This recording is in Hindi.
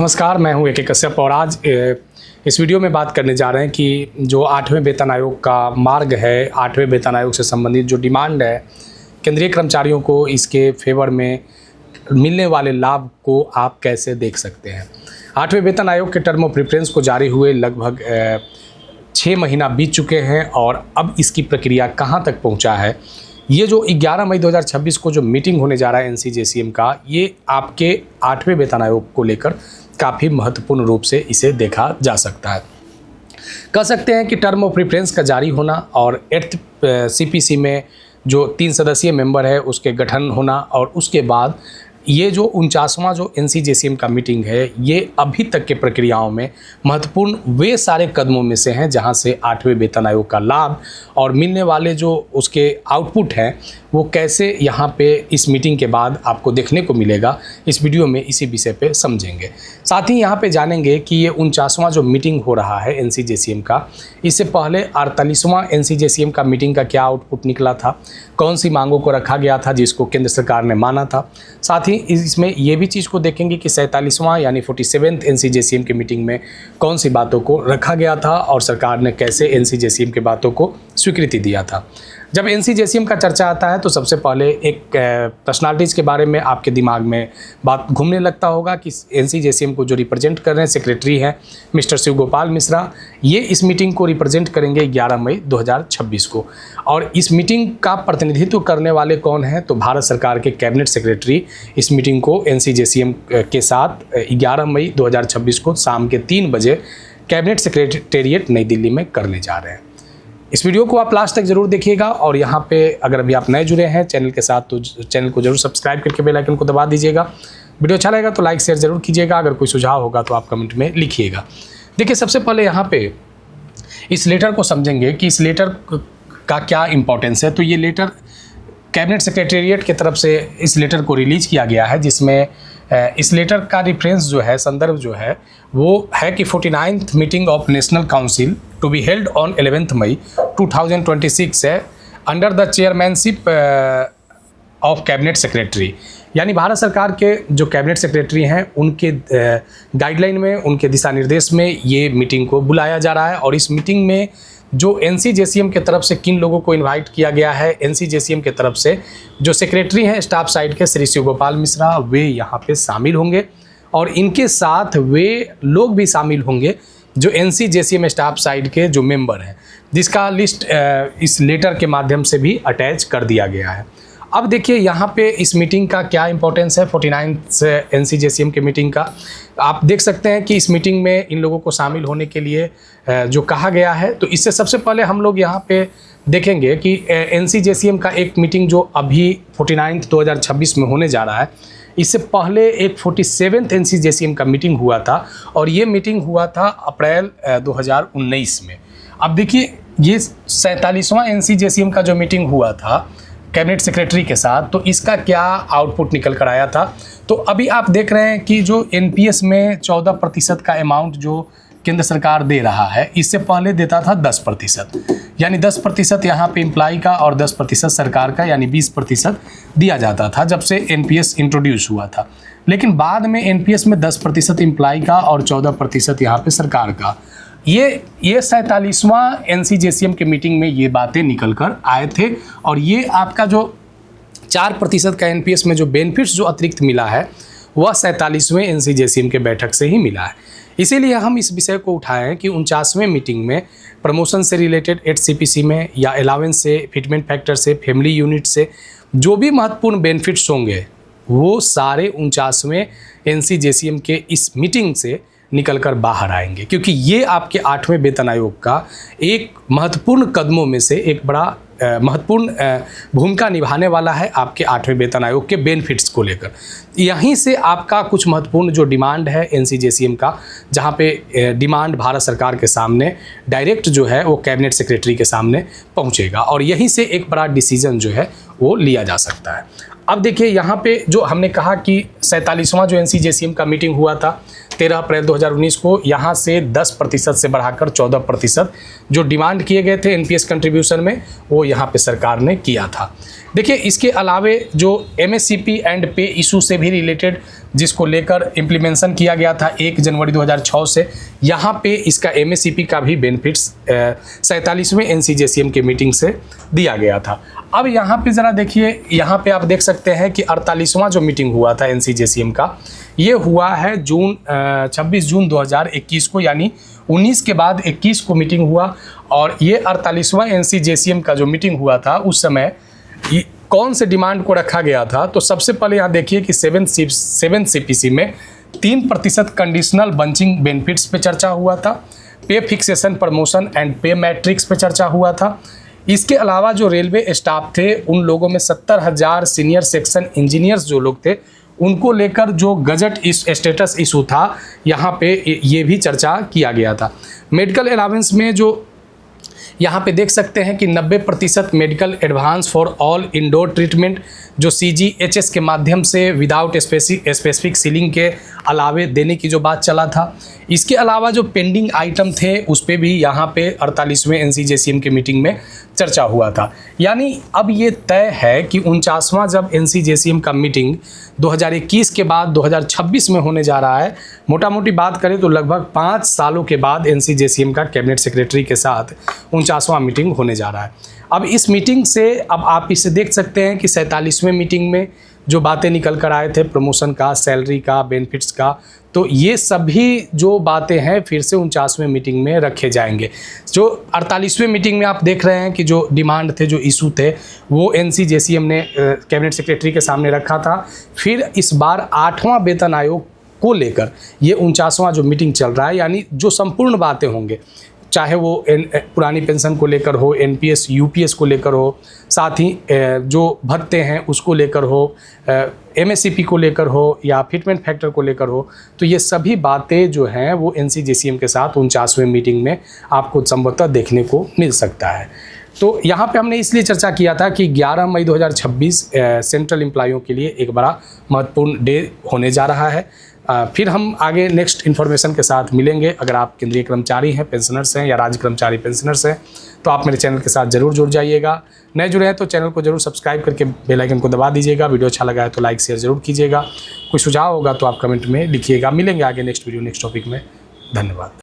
नमस्कार, मैं हूं ए.के. कश्यप और आज इस वीडियो में बात करने जा रहे हैं कि जो 8वें वेतन आयोग का मार्ग है, 8वें वेतन आयोग से संबंधित जो डिमांड है केंद्रीय कर्मचारियों को, इसके फेवर में मिलने वाले लाभ को आप कैसे देख सकते हैं। 8वें वेतन आयोग के टर्म ऑफ प्रेफरेंस को जारी हुए लगभग 6 महीना बीत चुके हैं और अब इसकी प्रक्रिया कहाँ तक पहुँचा है। ये जो 11 मई 2026 को जो मीटिंग होने जा रहा है एनसीजेसीएम का, ये आपके 8वें वेतन आयोग को लेकर काफ़ी महत्वपूर्ण रूप से इसे देखा जा सकता है। कह सकते हैं कि टर्म ऑफ प्रेफरेंस का जारी होना और 8th सीपीसी में जो 3 सदस्यीय मेंबर है उसके गठन होना और उसके बाद ये जो 49वां जो एनसीजेसीएम का मीटिंग है, ये अभी तक के प्रक्रियाओं में महत्वपूर्ण वे सारे कदमों में से हैं जहां से 8वें वेतन आयोग का लाभ और मिलने वाले जो उसके आउटपुट हैं वो कैसे यहां पे इस मीटिंग के बाद आपको देखने को मिलेगा। इस वीडियो में इसी विषय पे समझेंगे। साथ ही यहां पे जानेंगे कि ये 49वां जो मीटिंग हो रहा है एनसीजेसीएम का, इससे पहले 48वां एनसीजेसीएम का मीटिंग का क्या आउटपुट निकला था, कौन सी मांगों को रखा गया था जिसको केंद्र सरकार ने माना था। साथ ही इसमें ये भी चीज़ को देखेंगे कि 47वां यानी 47th एनसीजेसीएम की मीटिंग में कौन सी बातों को रखा गया था और सरकार ने कैसे एनसीजेसीएम की बातों को स्वीकृति दिया था। जब एनसीजेसीएम का चर्चा आता है तो सबसे पहले एक पर्सनालिटीज़ के बारे में आपके दिमाग में बात घूमने लगता होगा कि एनसीजेसीएम को जो रिप्रेजेंट कर रहे हैं सेक्रेटरी हैं मिस्टर शिव गोपाल मिश्रा, ये इस मीटिंग को रिप्रेजेंट करेंगे 11 मई 2026 को। और इस मीटिंग का प्रतिनिधित्व करने वाले कौन हैं, तो भारत सरकार के कैबिनेट सेक्रेटरी इस मीटिंग को एनसीजेसीएम के साथ 11 मई 2026 को शाम के 3 बजे कैबिनेट सेक्रेटेरिएट नई दिल्ली में करने जा रहे हैं। इस वीडियो को आप लास्ट तक जरूर देखिएगा और यहाँ पे अगर अभी आप नए जुड़े हैं चैनल के साथ तो चैनल को जरूर सब्सक्राइब करके बेल आइकन को दबा दीजिएगा। वीडियो अच्छा लगेगा तो लाइक शेयर जरूर कीजिएगा। अगर कोई सुझाव होगा तो आप कमेंट में लिखिएगा। देखिए, सबसे पहले यहाँ पे इस लेटर को समझेंगे कि इस लेटर का क्या इंपॉर्टेंस है। तो ये लेटर कैबिनेट सेक्रेटेरिएट की तरफ से इस लेटर को रिलीज किया गया है, जिसमें इस लेटर का रेफरेंस जो है, संदर्भ जो है वो है कि 49th meeting of national council to be held on 11th May 2026 है under the chairmanship of cabinet secretary. यानी भारत सरकार के जो कैबिनेट सेक्रेटरी हैं उनके गाइडलाइन में, उनके दिशा निर्देश में ये मीटिंग को बुलाया जा रहा है। और इस मीटिंग में जो एनसीजेसीएम के तरफ से किन लोगों को इनवाइट किया गया है, एनसीजेसीएम के तरफ से जो सेक्रेटरी हैं स्टाफ साइड के श्री शिव गोपाल मिश्रा, वे यहाँ पे शामिल होंगे और इनके साथ वे लोग भी शामिल होंगे जो एनसीजेसीएम स्टाफ साइड के जो मेंबर हैं, जिसका लिस्ट इस लेटर के माध्यम से भी अटैच कर दिया गया है। अब देखिए यहाँ पे इस मीटिंग का क्या इंपॉर्टेंस है 49th एनसीजेसीएम के मीटिंग का। आप देख सकते हैं कि इस मीटिंग में इन लोगों को शामिल होने के लिए जो कहा गया है, तो इससे सबसे पहले हम लोग यहाँ पे देखेंगे कि एनसीजेसीएम का एक मीटिंग जो अभी 49th 2026 में होने जा रहा है, इससे पहले एक 47th एनसीजेसीएम का मीटिंग हुआ था और ये मीटिंग हुआ था अप्रैल 2019 में। अब देखिए, ये 47वां एनसीजेसीएम का जो मीटिंग हुआ था कैबिनेट सेक्रेटरी के साथ, तो इसका क्या आउटपुट निकल कर आया था। तो अभी आप देख रहे हैं कि जो एनपीएस में 14% का अमाउंट जो केंद्र सरकार दे रहा है, इससे पहले देता था 10%, यानी 10% यहाँ पे एम्प्लॉय का और 10% सरकार का, यानी 20% दिया जाता था जब से एनपीएस इंट्रोड्यूस हुआ था। लेकिन बाद में एनपीएस में 10% एम्प्लॉय का और 14% यहाँ पे सरकार का। ये 47वां एनसीजेसीएम के मीटिंग में ये बातें निकल कर आए थे और ये आपका जो 4% का एनपीएस में जो बेनिफिट्स जो अतिरिक्त मिला है वह 47वें एनसीजेसीएम के बैठक से ही मिला है। इसीलिए हम इस विषय को उठाएं कि 49वें मीटिंग में प्रमोशन से रिलेटेड 8 सीपीसी में या अलावेंस से, फिटमेंट फैक्टर से, फैमिली यूनिट से जो भी महत्वपूर्ण बेनिफिट्स होंगे वो सारे 49वें एनसीजेसीएम के इस मीटिंग से निकल कर बाहर आएंगे, क्योंकि ये आपके 8वें वेतन आयोग का एक महत्वपूर्ण कदमों में से एक बड़ा महत्वपूर्ण भूमिका निभाने वाला है आपके 8वें वेतन आयोग के बेनिफिट्स को लेकर। यहीं से आपका कुछ महत्वपूर्ण जो डिमांड है एनसीजेसीएम का, जहाँ पे डिमांड भारत सरकार के सामने डायरेक्ट जो है वो कैबिनेट सेक्रेटरी के सामने पहुँचेगा और यहीं से एक बड़ा डिसीजन जो है वो लिया जा सकता है। अब देखिए, यहाँ पे जो हमने कहा कि 47वां जो एनसीजेसीएम का मीटिंग हुआ था 13 अप्रैल 2019 को, यहाँ से 10% से बढ़ाकर 14% जो डिमांड किए गए थे एनपीएस कंट्रीब्यूशन में, वो यहाँ पे सरकार ने किया था। देखिए, इसके अलावे जो एमएससीपी एंड पे इशू से भी रिलेटेड जिसको लेकर इम्प्लीमेंशन किया गया था 1 जनवरी 2006 से। यहाँ पे इसका MACP का भी बेनिफिट्स 47वें NCJCM के मीटिंग से दिया गया था। अब यहाँ पे ज़रा देखिए, यहाँ पे आप देख सकते हैं कि 48वां जो मीटिंग हुआ था NCJCM का, ये हुआ है 26 जून 2021 को, यानी 19 के बाद 21 को मीटिंग हुआ। और ये 48वां NCJCM का जो मीटिंग हुआ था उस समय कौन से डिमांड को रखा गया था। तो सबसे पहले यहाँ देखिए कि 7 CPC में 3% कंडीशनल बंचिंग बेनिफिट्स पे चर्चा हुआ था, पे फिक्सेशन, प्रमोशन एंड पे मैट्रिक्स पे चर्चा हुआ था। इसके अलावा जो रेलवे स्टाफ थे उन लोगों में 70,000 सीनियर सेक्शन इंजीनियर्स जो लोग थे उनको लेकर जो गजट स्टेटस इशू था, यहाँ पे ये भी चर्चा किया गया था। मेडिकल अलावेंस में जो यहाँ पे देख सकते हैं कि 90% medical advance for all indoor treatment जो CGHS के माध्यम से विदाउट स्पेसिफिक सीलिंग के अलावे देने की जो बात चला था। इसके अलावा जो पेंडिंग आइटम थे उस पे भी यहाँ पे 48वें NCJCM के मीटिंग में चर्चा हुआ था। यानी अब ये तय है कि 49वां जब NCJCM का मीटिंग 2021 के बाद 2026 में होने जा रहा है, मोटा मोटी बात करें तो लगभग 5 सालों के बाद NCJCM का कैबिनेट सेक्रेटरी के साथ 49वां मीटिंग होने जा रहा है। अब इस मीटिंग से अब आप इसे देख सकते हैं कि 47वें मीटिंग में जो बातें निकल कर आए थे प्रमोशन का, सैलरी का, बेनिफिट्स का, तो ये सभी जो बातें हैं फिर से 49वें मीटिंग में रखे जाएंगे। जो 48वें मीटिंग में आप देख रहे हैं कि जो डिमांड थे, जो इशू थे, वो NCJCM ने कैबिनेट सेक्रेटरी के सामने रखा था। फिर इस बार 8वां वेतन आयोग को लेकर ये 49वां जो मीटिंग चल रहा है, यानी जो संपूर्ण बातें होंगे, चाहे वो पुरानी पेंशन को लेकर हो, NPS UPS को लेकर हो, साथ ही जो भत्ते हैं उसको लेकर हो, MACP को लेकर हो या फिटमेंट फैक्टर को लेकर हो, तो ये सभी बातें जो हैं वो NCJCM के साथ 49वें मीटिंग में आपको संभवतः देखने को मिल सकता है। तो यहाँ पे हमने इसलिए चर्चा किया था कि 11 मई 2026 सेंट्रल एम्प्लॉइयों के लिए एक बड़ा महत्वपूर्ण डे होने जा रहा है। फिर हम आगे नेक्स्ट इन्फॉर्मेशन के साथ मिलेंगे। अगर आप केंद्रीय कर्मचारी हैं, पेंशनर्स हैं या राज्य कर्मचारी पेंशनर्स हैं तो आप मेरे चैनल के साथ ज़रूर जुड़ जाइएगा। नए जुड़े हैं तो चैनल को जरूर सब्सक्राइब करके बेल आइकन को दबा दीजिएगा। वीडियो अच्छा लगा है तो लाइक शेयर जरूर कीजिएगा। कोई सुझाव होगा तो आप कमेंट में लिखिएगा। मिलेंगे आगे नेक्स्ट वीडियो नेक्स्ट टॉपिक में। धन्यवाद।